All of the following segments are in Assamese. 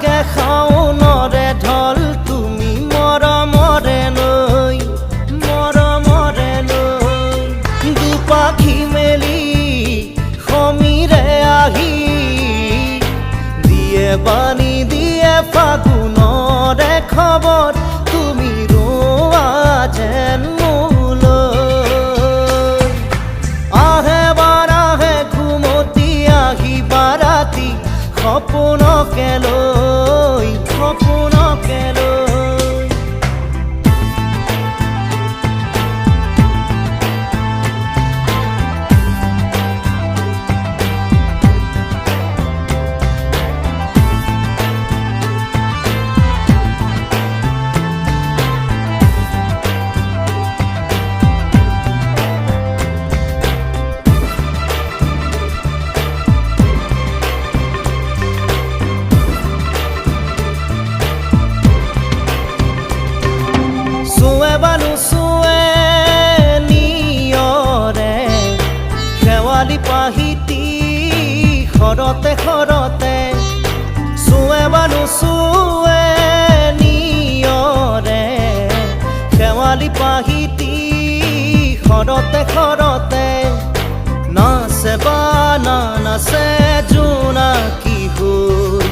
থাকে শাওনৰে ঢল তুমি মৰমৰে নৈ দুপাখি মেলি সমীৰে আহি দিয়ে বাণী দিয়ে ফাগুনৰে খবৰ তুমি ৰোৱা যেন মোলৈ আহে বাৰাহে ঘুমতি আহি বাৰাতি সপোনকে লৈ পাহিতি খৰতে খৰতে চুৱে বানু চুৱে নিয়ৰে শেৱালি পাহিতি খৰতে খৰতে নাচে বানা নাচে জোনাকী হৈ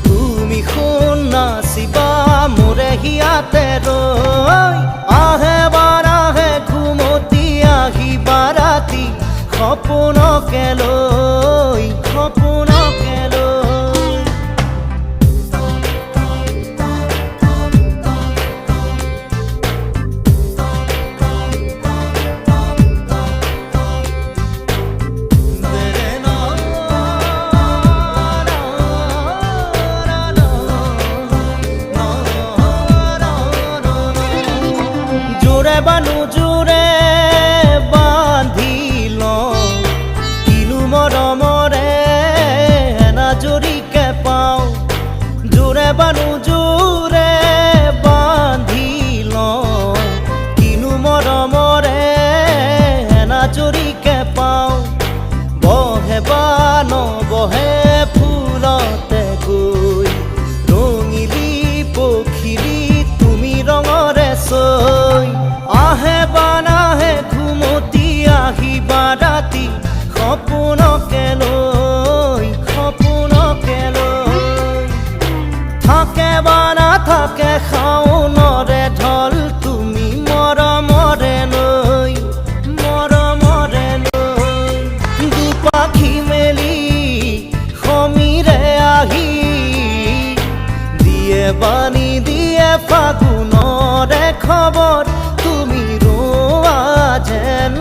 তুমি শুন নাচিবা মোৰে হিয়াতে ৰৈ আহে বাৰাহে ঘুমতি আহি বাৰাতি সপোনকে লৈ জোৰে বানু জোৰে বান্ধি লওঁ কিনো মৰমৰে এনাজৰীকে পাওঁ জোৰে বানু জোৰে বান্ধি লওঁ কিনো মৰমৰে এনাজৰীকে পাওঁ বহে বা নবহে ফুলতে গৈ ৰঙিলি পখিলি তুমি ৰঙৰে চৈ আহে বানাহে ঘুমতি আহি বাৰাতি সপোনকে লৈ থাকে বানা থাকে শাওনৰে ঢল তুমি মৰমৰে নৈ দুপাখি মেলি সমীৰে আহি দিয়ে বাণী দিয়ে ফাগুনৰে খবৰ তুমি ৰোৱা যেন